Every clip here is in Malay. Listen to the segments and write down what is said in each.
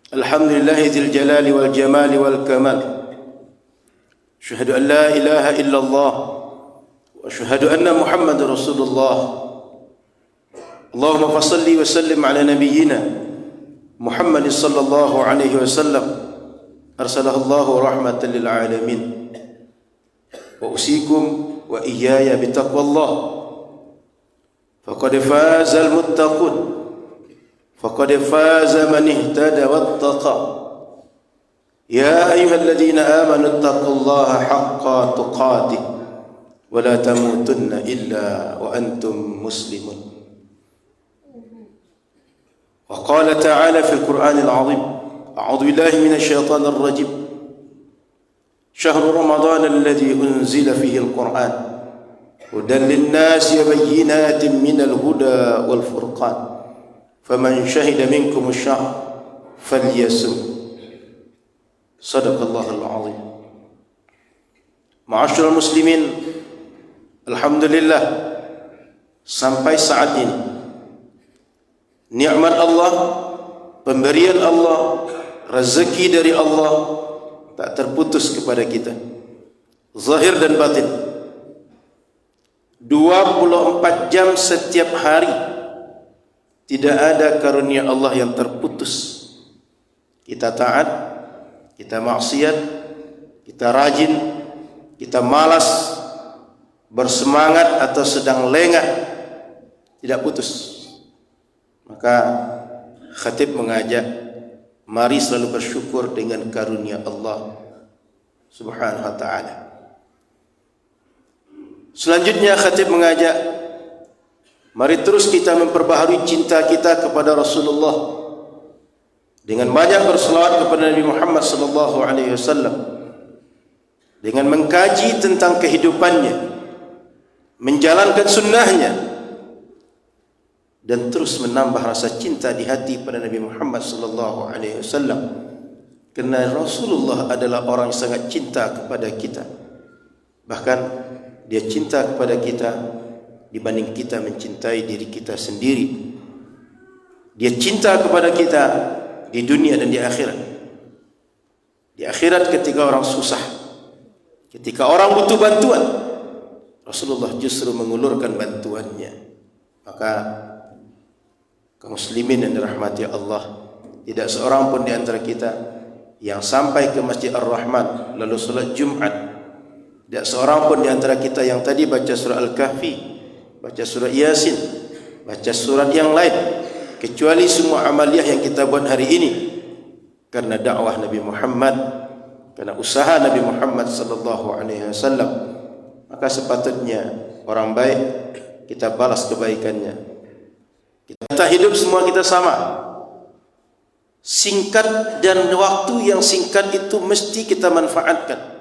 Alhamdulillah dzil jalali wal jamali wal kamal. Asyhadu an la ilaha illallah wa asyhadu anna Muhammadar Rasulullah. Allahumma fassalli wa sallim ala nabiyyina Muhammad sallallahu alaihi wasallam. Arsalahu Allahu rahmatan lil alamin. Wa usikum wa iyaya bitaqwallah. Faqad fazal muttaqun. فقد فاز من اهتدى واتقى يا أيها الذين آمنوا اتقوا الله حق تقاته ولا تموتن إلا وأنتم مسلمون. وقال تعالى في القرآن العظيم أعوذ بالله من الشيطان الرجيم شهر رمضان الذي أنزل فيه القرآن هدى للناس وبينات من الهدى والفرقان فمن شهد منكم الشهر فليصم. صدق الله العظيم. Ma'asyiral muslimin, alhamdulillah sampai saat ini nikmat Allah, pemberian Allah, rezeki dari Allah tak terputus kepada kita, zahir dan batin. 24 jam setiap hari. Tidak ada karunia Allah yang terputus. Kita taat, kita maksiat, kita rajin, kita malas, bersemangat atau sedang lengah, tidak putus. Maka khatib mengajak, mari selalu bersyukur dengan karunia Allah Subhanahu wa ta'ala. Selanjutnya khatib mengajak, mari terus kita memperbaharui cinta kita kepada Rasulullah dengan banyak berselawat kepada Nabi Muhammad sallallahu alaihi wasallam, dengan mengkaji tentang kehidupannya, menjalankan sunnahnya, dan terus menambah rasa cinta di hati pada Nabi Muhammad sallallahu alaihi wasallam, kerana Rasulullah adalah orang yang sangat cinta kepada kita. Bahkan dia cinta kepada kita dibanding kita mencintai diri kita sendiri. Dia cinta kepada kita di dunia dan di akhirat. Di akhirat ketika orang susah, ketika orang butuh bantuan, Rasulullah justru mengulurkan bantuannya. Maka kaum muslimin yang dirahmati Allah, tidak seorang pun di antara kita yang sampai ke Masjid Ar-Rahman lalu salat Jumat. Tidak seorang pun di antara kita yang tadi baca surah Al-Kahfi, baca surah Yasin, baca surat yang lain, kecuali semua amaliyah yang kita buat hari ini karena dakwah Nabi Muhammad, karena usaha Nabi Muhammad sallallahu alaihi wasallam. Maka sepatutnya orang baik kita balas kebaikannya. Kita hidup semua kita sama, singkat, dan waktu yang singkat itu mesti kita manfaatkan.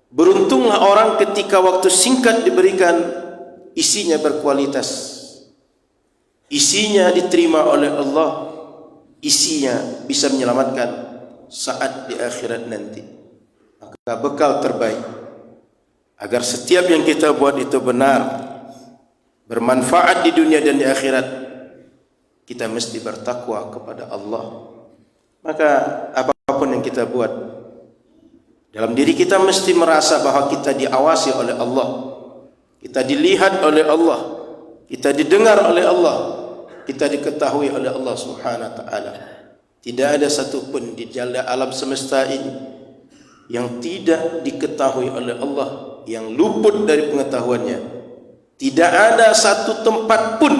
Beruntunglah orang ketika waktu singkat diberikan, isinya berkualitas, isinya diterima oleh Allah, isinya bisa menyelamatkan saat di akhirat nanti. Maka bekal terbaik agar setiap yang kita buat itu benar, bermanfaat di dunia dan di akhirat, kita mesti bertakwa kepada Allah. Maka apapun yang kita buat, dalam diri kita mesti merasa bahwa kita diawasi oleh Allah, kita dilihat oleh Allah, kita didengar oleh Allah, kita diketahui oleh Allah Subhanahu wa ta'ala. Tidak ada satu pun di alam semesta ini yang tidak diketahui oleh Allah, yang luput dari pengetahuannya. Tidak ada satu tempat pun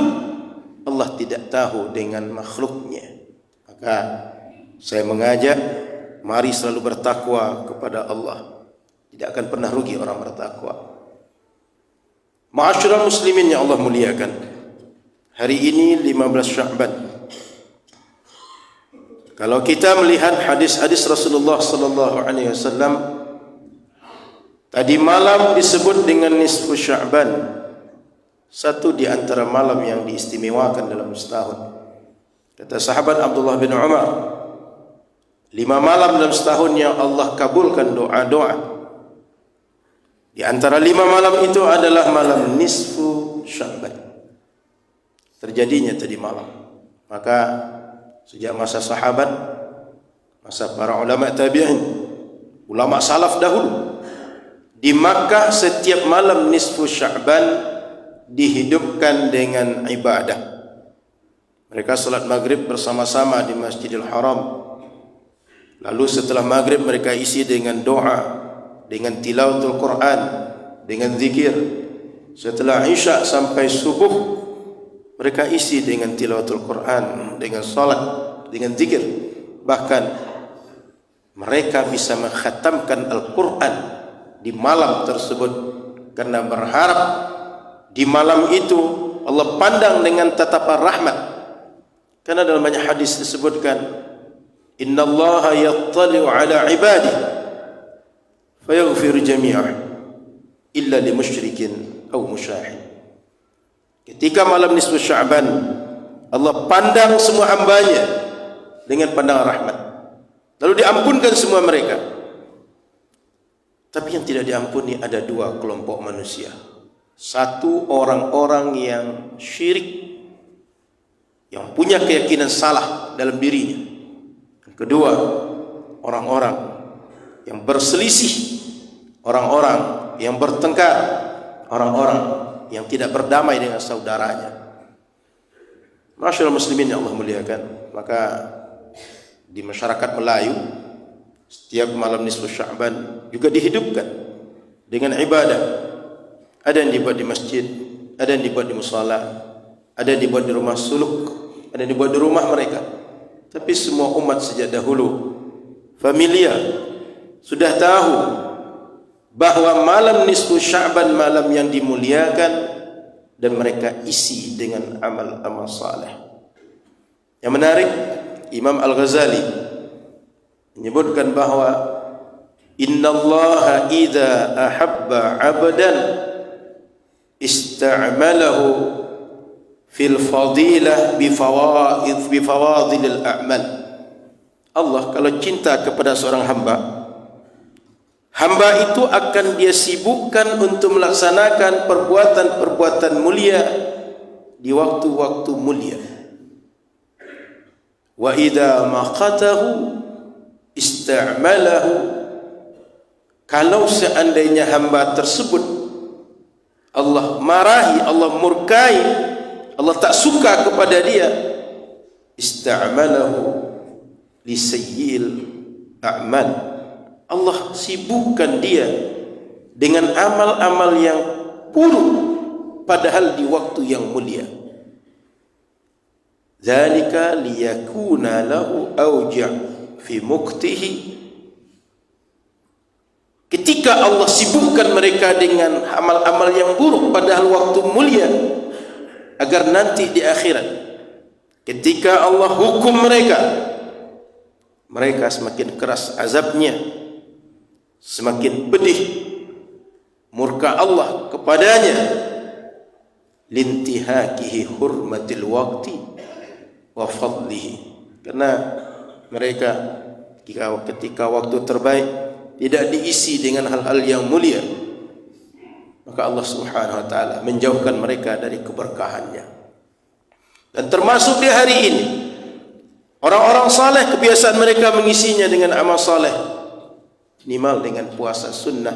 Allah tidak tahu dengan makhluknya. Maka saya mengajak, mari selalu bertakwa kepada Allah. Tidak akan pernah rugi orang bertakwa. Ma'asyiral muslimin yang Allah muliakan, hari ini 15 Sya'ban. Kalau kita melihat hadis-hadis Rasulullah sallallahu alaihi wasallam, tadi malam disebut dengan nisfu Sya'ban, satu di antara malam yang diistimewakan dalam setahun. Kata sahabat Abdullah bin Umar, 5 malam dalam setahun yang Allah kabulkan doa-doa. Di antara 5 malam itu adalah malam nisfu Sya'ban. Terjadinya tadi malam. Maka sejak masa sahabat, masa para ulama tabi'in, ulama salaf dahulu. Di Makkah setiap malam nisfu Sya'ban dihidupkan dengan ibadah. Mereka salat maghrib bersama-sama di Masjidil Haram. Lalu setelah maghrib mereka isi dengan doa, dengan tilawatul Quran, dengan zikir. Setelah isya sampai subuh mereka isi dengan tilawatul Quran, dengan salat, dengan zikir. Bahkan mereka bisa mengkhatamkan Al-Quran di malam tersebut karena berharap di malam itu Allah pandang dengan tatapan rahmat. Karena dalam banyak hadis disebutkan, innallaha yattali'u ala ibadihi fayaghfiru jami'ah illa limusyrikin aw musyahid. Ketika malam nisfu Sya'ban, Allah pandang semua hambanya dengan pandangan rahmat, lalu diampunkan semua mereka. Tapi yang tidak diampuni ada dua kelompok manusia. Satu, orang-orang yang syirik, yang punya keyakinan salah dalam dirinya. Kedua, orang-orang yang berselisih, orang-orang yang bertengkar, orang-orang yang tidak berdamai dengan saudaranya. Masyaallah muslimin yang Allah muliakan, maka di masyarakat Melayu setiap malam nisfu Sya'ban juga dihidupkan dengan ibadah. Ada yang dibuat di masjid, ada yang dibuat di musala, ada yang dibuat di rumah suluk, ada yang dibuat di rumah mereka. Tapi semua umat sejak dahulu familiar, sudah tahu bahwa malam nisfu Sya'ban malam yang dimuliakan, dan mereka isi dengan amal-amal saleh. Yang menarik, Imam Al-Ghazali menyebutkan bahwa innallaha idza ahabba 'abdan ista'malahu fil fadilah bi fawadilil a'mal. Allah kalau cinta kepada seorang hamba, hamba itu akan dia sibukkan untuk melaksanakan perbuatan-perbuatan mulia di waktu-waktu mulia. Wa idza maqatahu ista'malahu, kalau seandainya hamba tersebut Allah marahi, Allah murkai, Allah tak suka kepada dia, ista'malahu li sayyi'il a'mal, Allah sibukkan dia dengan amal-amal yang buruk padahal di waktu yang mulia. Dzalika liyakuna lahu awja' fi muktihi, ketika Allah sibukkan mereka dengan amal-amal yang buruk padahal waktu mulia, agar nanti di akhirat ketika Allah hukum mereka, mereka semakin keras azabnya, semakin pedih murka Allah kepadanya, lintihakihi hurmatil waqti wa fadlihi, karena mereka ketika waktu terbaik tidak diisi dengan hal-hal yang mulia, maka Allah Subhanahu wa taala menjauhkan mereka dari keberkahannya. Dan termasuk di hari ini orang-orang saleh kebiasaan mereka mengisinya dengan amal saleh, minimal dengan puasa sunnah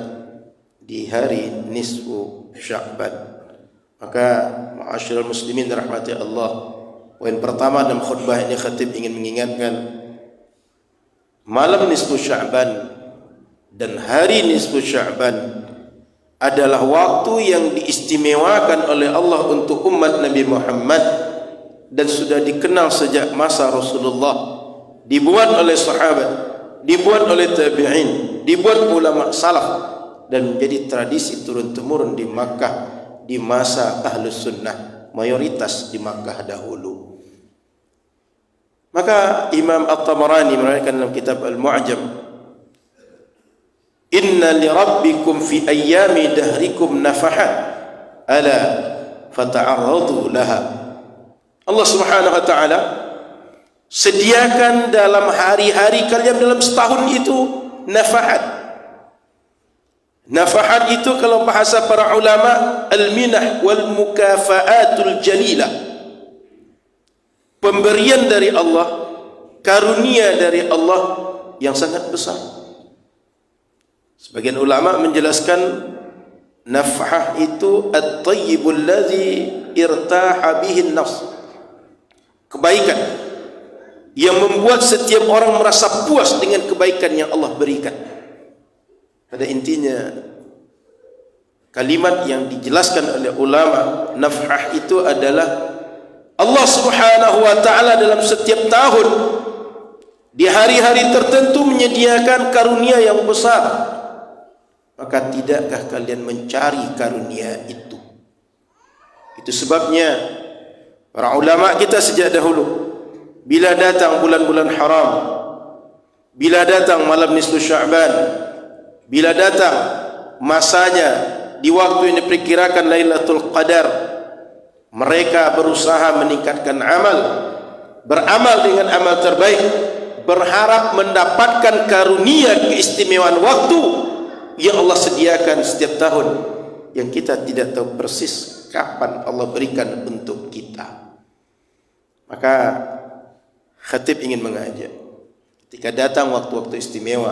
di hari nisfu Sya'ban. Maka ma'asyiral muslimin rahmati Allah, poin pertama dalam khutbah ini khatib ingin mengingatkan malam nisfu Sya'ban dan hari nisfu Sya'ban adalah waktu yang diistimewakan oleh Allah untuk umat Nabi Muhammad, dan sudah dikenal sejak masa Rasulullah, dibuat oleh sahabat, dibuat oleh tabi'in, dibuat ulama salaf, dan menjadi tradisi turun-temurun di Makkah di masa Ahlus Sunnah, mayoritas di Makkah dahulu. Maka Imam At-Tabarani meriwayatkan dalam kitab Al-Mu'jam, inna li rabbikum fi ayyami dahrikum nafahat ala fata'arradu laha. Allah Subhanahu wa taala sediakan dalam hari-hari kalian dalam setahun itu nafahat. Nafahat itu kalau bahasa para ulama al-minah wal mukafaatul jalilah, pemberian dari Allah karunia dari Allah yang sangat besar. Sebagian ulama menjelaskan nafhah itu at-tayyibul ladzi irtaha bihi an-nafs, kebaikan yang membuat setiap orang merasa puas dengan kebaikan yang Allah berikan. Pada intinya kalimat yang dijelaskan oleh ulama, nafhah itu adalah Allah Subhanahu wa ta'ala dalam setiap tahun di hari-hari tertentu menyediakan karunia yang besar. Maka tidakkah kalian mencari karunia itu? Itu sebabnya para ulama kita sejak dahulu, bila datang bulan-bulan haram, bila datang malam nisfu Sya'ban, bila datang masanya di waktu yang diperkirakan Lailatul Qadar, mereka berusaha meningkatkan amal, beramal dengan amal terbaik, berharap mendapatkan karunia keistimewaan waktu yang Allah sediakan setiap tahun, yang kita tidak tahu persis kapan Allah berikan untuk kita. Maka khatib ingin mengajak, ketika datang waktu-waktu istimewa,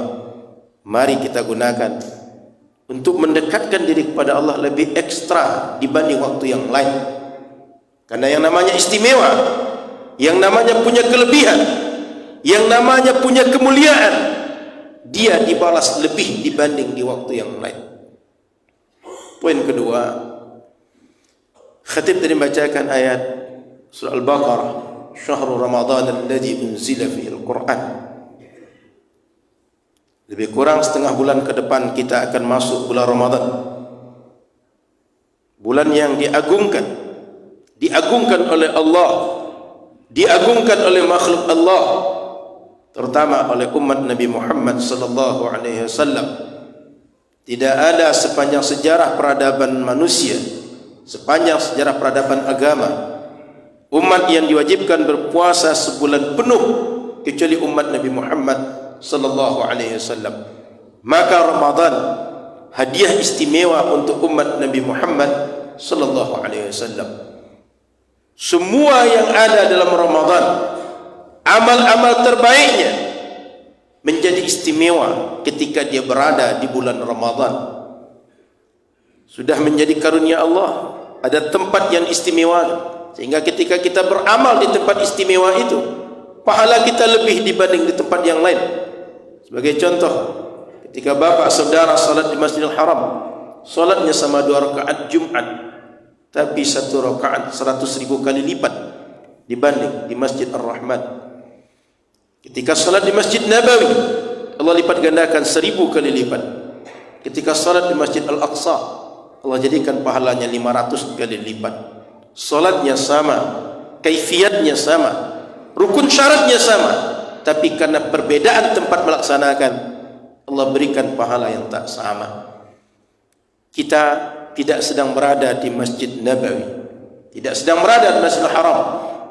mari kita gunakan untuk mendekatkan diri kepada Allah lebih ekstra dibanding waktu yang lain. Karena yang namanya istimewa, yang namanya punya kelebihan, yang namanya punya kemuliaan, dia dibalas lebih dibanding di waktu yang lain. Poin kedua, khatib tadi membacakan ayat surah Al-Baqarah, syahrul Ramadan alladzi unzila fihi al-Qur'an. Lebih kurang setengah bulan ke depan kita akan masuk bulan Ramadan, bulan yang diagungkan oleh Allah, diagungkan oleh makhluk Allah, terutama oleh umat Nabi Muhammad sallallahu alaihi wasallam. Tidak ada sepanjang sejarah peradaban manusia, sepanjang sejarah peradaban agama, umat yang diwajibkan berpuasa sebulan penuh kecuali umat Nabi Muhammad sallallahu alaihi wasallam. Maka Ramadan hadiah istimewa untuk umat Nabi Muhammad sallallahu alaihi wasallam. Semua yang ada dalam Ramadan, amal-amal terbaiknya menjadi istimewa ketika dia berada di bulan Ramadan. Sudah menjadi karunia Allah, ada tempat yang istimewa, sehingga ketika kita beramal di tempat istimewa itu, pahala kita lebih dibanding di tempat yang lain. Sebagai contoh, ketika bapak saudara salat di Masjidil Haram, salatnya sama 2 rakaat Jumat, tapi 1 rakaat 100.000 kali lipat dibanding di Masjid Ar-Rahman. Ketika salat di Masjid Nabawi, Allah lipat gandakan 1000 kali lipat. Ketika salat di Masjid Al-Aqsa, Allah jadikan pahalanya 500 kali lipat. Salatnya sama, kaifiatnya sama, rukun syaratnya sama, tapi karena perbedaan tempat melaksanakan, Allah berikan pahala yang tak sama. Kita tidak sedang berada di Masjid Nabawi, tidak sedang berada di Masjidil Haram,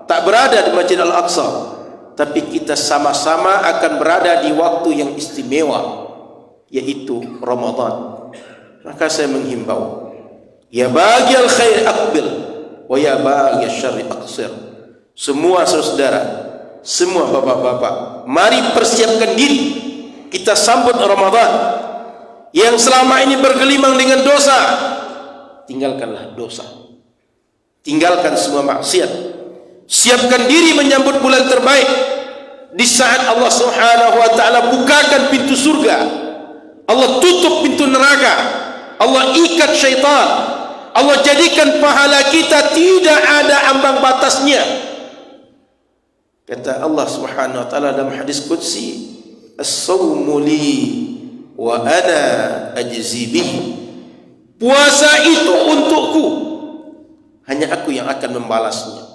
tak berada di Masjid Al-Aqsa, tapi kita sama-sama akan berada di waktu yang istimewa, yaitu Ramadan. Maka saya menghimbau, ya baghiyal khair aqbil wa ya baghiyasy syarri aqsir. Semua saudara, semua bapak-bapak, mari persiapkan diri, kita sambut Ramadan. Yang selama ini bergelimang dengan dosa, tinggalkanlah dosa, tinggalkan semua maksiat, siapkan diri menyambut bulan terbaik. Di saat Allah Subhanahu wa ta'ala bukakan pintu surga, Allah tutup pintu neraka, Allah ikat syaitan, Allah jadikan pahala kita tidak ada ambang batasnya. Kata Allah Subhanahu wa ta'ala dalam hadis qudsi, as-sawmu li wa ana ajzi bihi. Puasa itu untukku, hanya aku yang akan membalasnya.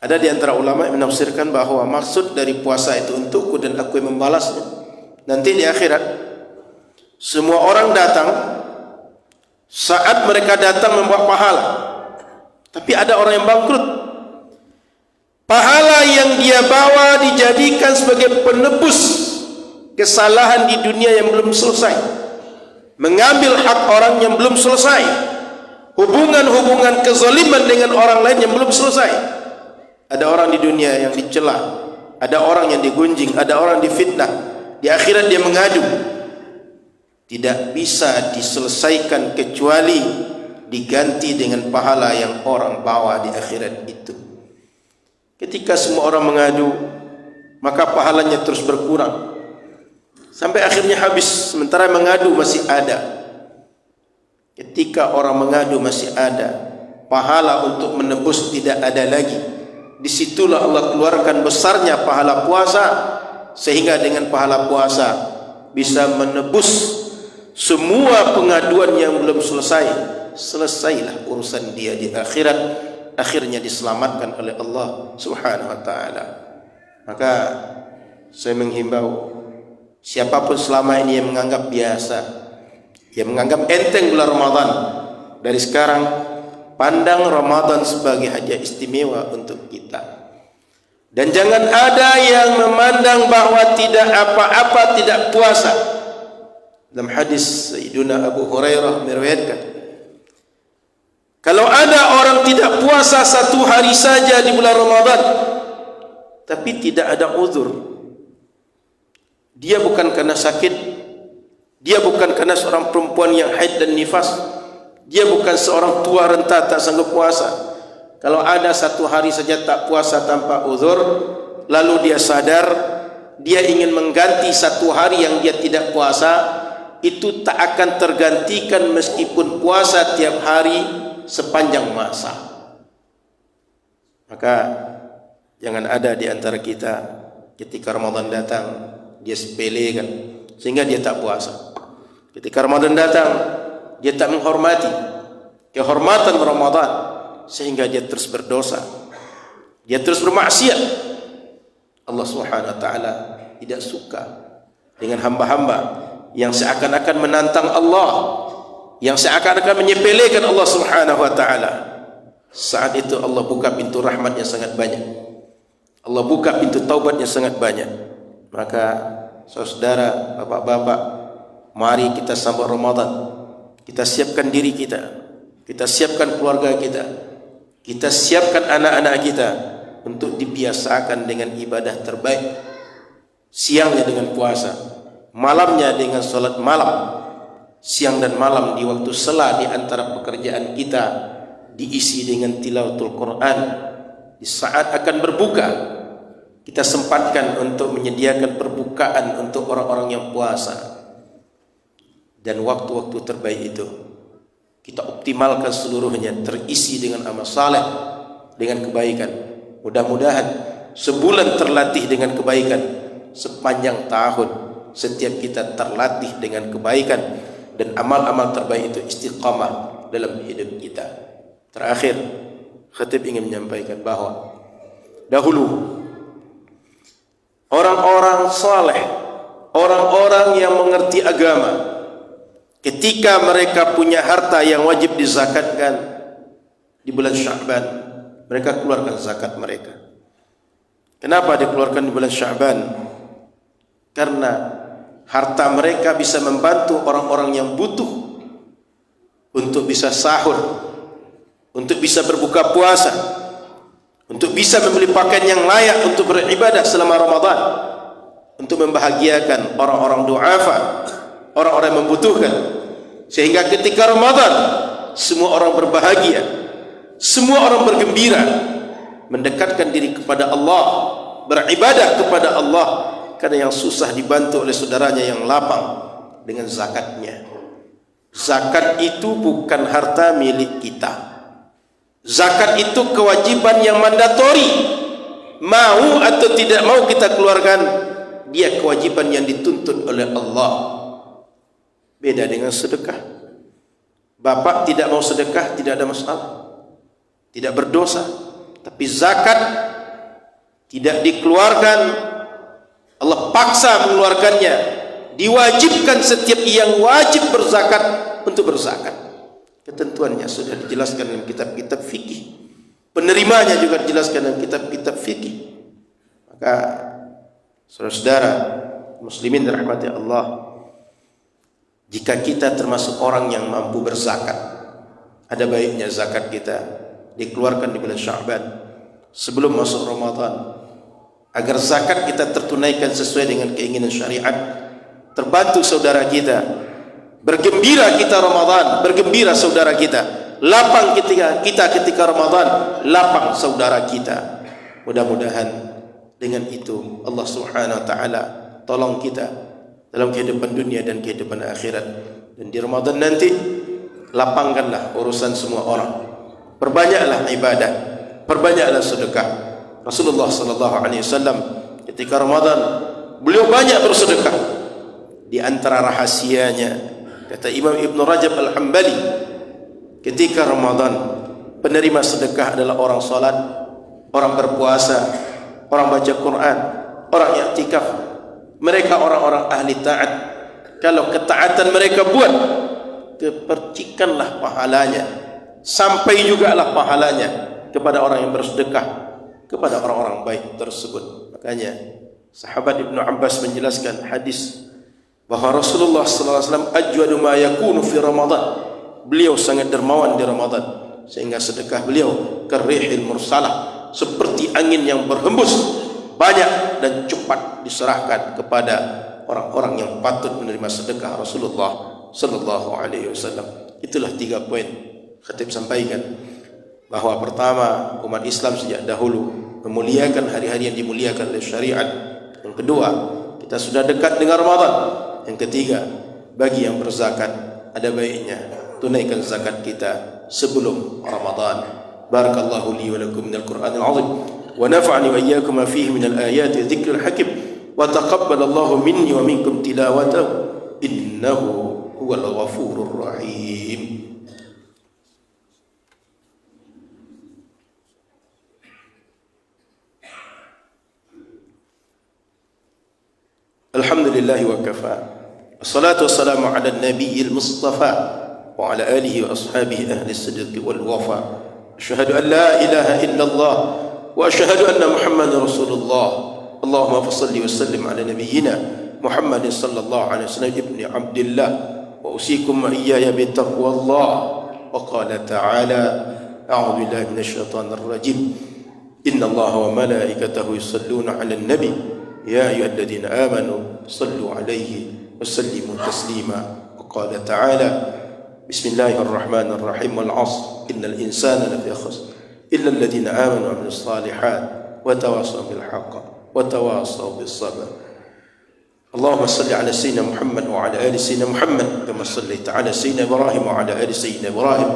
Ada di antara ulama yang menafsirkan bahawa maksud dari puasa itu untukku dan aku yang membalasnya. Nanti di akhirat semua orang datang, saat mereka datang membawa pahala, tapi ada orang yang bangkrut. Pahala yang dia bawa dijadikan sebagai penebus kesalahan di dunia yang belum selesai, mengambil hak orang yang belum selesai, hubungan-hubungan kezaliman dengan orang lain yang belum selesai. Ada orang di dunia yang dicela, ada orang yang digunjing, ada orang difitnah, di akhirat dia mengadu, tidak bisa diselesaikan kecuali diganti dengan pahala yang orang bawa di akhirat itu. Ketika semua orang mengadu, maka pahalanya terus berkurang sampai akhirnya habis, sementara mengadu masih ada. Ketika orang mengadu masih ada, pahala untuk menebus tidak ada lagi. Disitulah Allah keluarkan besarnya pahala puasa, sehingga dengan pahala puasa bisa menebus semua pengaduan yang belum selesai. Selesailah urusan dia di akhirat, akhirnya diselamatkan oleh Allah Subhanahu wa taala. Maka saya menghimbau siapapun selama ini yang menganggap biasa, yang menganggap enteng bulan Ramadan, dari sekarang pandang Ramadan sebagai hadiah istimewa untuk kita. Dan jangan ada yang memandang bahwa tidak apa-apa tidak puasa. Dalam hadis Sayyiduna Abu Hurairah meriwayatkan, kalau ada orang tidak puasa 1 hari saja di bulan Ramadan, tapi tidak ada uzur, dia bukan karena sakit, dia bukan karena seorang perempuan yang haid dan nifas, dia bukan seorang tua renta tak sanggup puasa. Kalau ada 1 hari saja tak puasa tanpa uzur, lalu dia sadar dia ingin mengganti 1 hari yang dia tidak puasa, itu tak akan tergantikan meskipun puasa tiap hari sepanjang masa. Maka jangan ada di antara kita ketika Ramadan datang dia sepelekan sehingga dia tak puasa. Ketika Ramadan datang dia tak menghormati kehormatan Ramadan sehingga dia terus berdosa, dia terus bermaksiat. Allah Subhanahu wa taala tidak suka dengan hamba-hamba yang seakan-akan menantang Allah, yang seakan-akan menyepelekan Allah Subhanahu wa taala. Saat itu Allah buka pintu rahmatnya sangat banyak, Allah buka pintu taubatnya sangat banyak. Maka saudara, bapak-bapak, mari kita sambut Ramadan. Kita siapkan diri kita, kita siapkan keluarga kita, kita siapkan anak-anak kita untuk dibiasakan dengan ibadah terbaik. Siangnya dengan puasa, malamnya dengan salat malam. Siang dan malam di waktu sela di antara pekerjaan kita diisi dengan tilawatul Quran. Di saat akan berbuka, kita sempatkan untuk menyediakan perbukaan untuk orang-orang yang puasa. Dan waktu-waktu terbaik itu kita optimalkan seluruhnya, terisi dengan amal saleh, dengan kebaikan. Mudah-mudahan sebulan terlatih dengan kebaikan, sepanjang tahun setiap kita terlatih dengan kebaikan, dan amal-amal terbaik itu istiqamah dalam hidup kita. Terakhir, khatib ingin menyampaikan bahwa dahulu orang-orang saleh, orang-orang yang mengerti agama, ketika mereka punya harta yang wajib dizakatkan di bulan Sya'ban, mereka keluarkan zakat mereka. Kenapa dikeluarkan di bulan Sya'ban? Karena harta mereka bisa membantu orang-orang yang butuh untuk bisa sahur, untuk bisa berbuka puasa, untuk bisa membeli pakaian yang layak untuk beribadah selama Ramadan, untuk membahagiakan orang-orang du'afa, orang-orang yang membutuhkan. Sehingga ketika Ramadan semua orang berbahagia, semua orang bergembira, mendekatkan diri kepada Allah, beribadah kepada Allah. Karena yang susah dibantu oleh saudaranya yang lapang dengan zakatnya. Zakat itu bukan harta milik kita. Zakat itu kewajiban yang mandatori. Mau atau tidak mau kita keluarkan, dia kewajiban yang dituntut oleh Allah. Beda dengan sedekah. Bapak tidak mau sedekah, tidak ada masalah, tidak berdosa. Tapi zakat tidak dikeluarkan, Allah paksa mengeluarkannya. Diwajibkan setiap yang wajib berzakat untuk berzakat. Ketentuannya sudah dijelaskan dalam kitab-kitab fikih, penerimanya juga dijelaskan dalam kitab-kitab fikih. Maka saudara-saudara muslimin dirahmati Allah, jika kita termasuk orang yang mampu berzakat, ada baiknya zakat kita dikeluarkan di bulan Sya'ban sebelum masuk Ramadan. agar zakat kita tertunaikan sesuai dengan keinginan syariat. Terbantu saudara kita, bergembira kita Ramadan, bergembira saudara kita, lapang ketika Ramadan, lapang saudara kita. Mudah-mudahan dengan itu Allah Subhanahu wa taala tolong kita dalam kehidupan dunia dan kehidupan akhirat. Dan di Ramadan nanti lapangkanlah urusan semua orang. Perbanyaklah ibadah, perbanyaklah sedekah. Rasulullah sallallahu alaihi wasallam ketika Ramadan beliau banyak bersedekah. Di antara rahasianya, kata Imam Ibn Rajab Al-Hambali, ketika Ramadan penerima sedekah adalah orang salat, orang berpuasa, orang baca Quran, orang i'tikaf. Mereka orang-orang ahli taat. Kalau ketaatan mereka buat, kepercikanlah pahalanya, sampai jugalah pahalanya kepada orang yang bersedekah, kepada orang-orang baik tersebut. Makanya sahabat Ibnu Abbas menjelaskan hadis bahawa Rasulullah sallallahu alaihi wasallam ajwadu ma yakunu fi Ramadan. Beliau sangat dermawan di Ramadan, sehingga sedekah beliau karihil mursalah, seperti angin yang berhembus, banyak dan cepat diserahkan kepada orang-orang yang patut menerima sedekah Rasulullah sallallahu alaihi wasallam. Itulah 3 poin khatib sampaikan, bahawa pertama, umat Islam sejak dahulu memuliakan hari-hari yang dimuliakan oleh syariat. Yang kedua, kita sudah dekat dengan Ramadan. Yang ketiga, bagi yang berzakat, ada baiknya tunaikan zakat kita sebelum Ramadan. Barakallahu li wa lakum minal Qur'anil azim, wa nafa'ani wa iyyakum ma fihi minal ayati dzikril hakim, wa taqabbalallahu minni wa minkum tilawatahu innahu huwal ghafurur rahim. Alhamdulillahi wa kafa, wassalatu wassalamu ala nabiyil mustafa wa ala alihi wa ashabihi ahli sidqi wal wafa. Asyhadu an la ilaha illallah wa asyhadu anna Muhammadar Rasulullah. Allahumma salli wa sallim ala nabiyyina Muhammad sallallahu alaihi wasallam ibni Abdillah, wa usikum wa iyaya bi taqwallah. Wa qala ta'ala, a'udzu billahi minasy syaithanir rajim, inna Allaha wa malaikatahu yusalluna 'alan nabi ya ayyuhalladzina amanu sallu 'alaihi wa sallimu taslima. Wa qala ta'ala, bismillahirrahmanirrahim, wal 'ashr innal insana lafi khusr illa alladzina amanu wa 'amilus shalihat wa tawassaw bil haqq wa tawassaw bis sabr. Allahumma salli 'ala sayyidina Muhammad wa 'ala ali sayyidina Muhammad kama sallaita 'ala sayyidina Ibrahim wa 'ala ali sayyidina Ibrahim,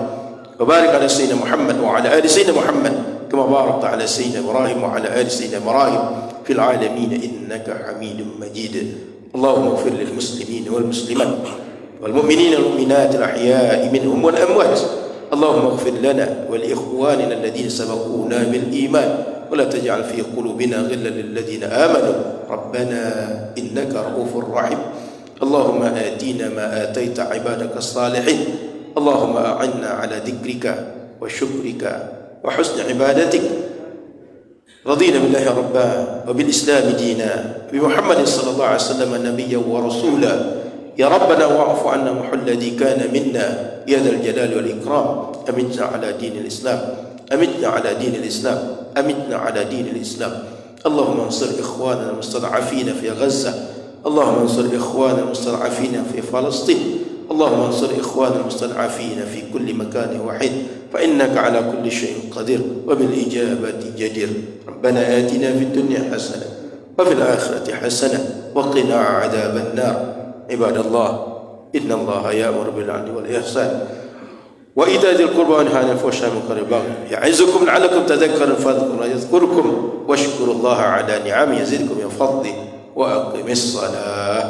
wa barik 'ala sayyidina Muhammad wa 'ala ali sayyidina Muhammad kama barakta 'ala sayyidina Ibrahim wa 'ala ali sayyidina Ibrahim fil 'alamin innaka Hamidum Majid. Allahumma ighfir lil muslimin wal muslimat wal mu'minina wal mu'minat al ahya'i minhum wal amwat. Allahumma ighfir lana wa li ikhwanina alladhina sabaquna bil iman wa la taj'al fi qulubina ghillan lil ladzina amanu rabbana innaka ra'ufur rahim. Allahumma atina ma ataita 'ibadaka as-salihin. Allahumma a'inna 'ala dhikrika wa syukrika wa husni ibadatik. رضينا بالله ربا وبالإسلام دينا بمحمد صلى الله عليه وسلم نبيا ورسولا. يا ربنا واعف عنا محل الذي كان منا يا ذا الجلال والإكرام. أمتنا على دين الإسلام، أمتنا على دين الإسلام، أمتنا على دين الإسلام. اللهم انصر إخواننا المستضعفين في غزة، اللهم انصر إخواننا المستضعفين في فلسطين، اللهم انصر إخواننا المستضعفين في كل مكان وحيد، فإنك على كل شيء قدير وبالإجابة جدير. ربنا آتنا في الدنيا حسنة وفي الآخرة حسنة وقنا عذاب النار. عباد الله، إن الله يأمر بالعدل والإحسان وإيتاء ذي القربى وينهى عن الفحشاء والمنكر والبغي يعظكم لعلكم تذكرون فاذكروا الله يذكركم واشكروا الله على نعمه يزدكم من فضله وأقم الصلاة.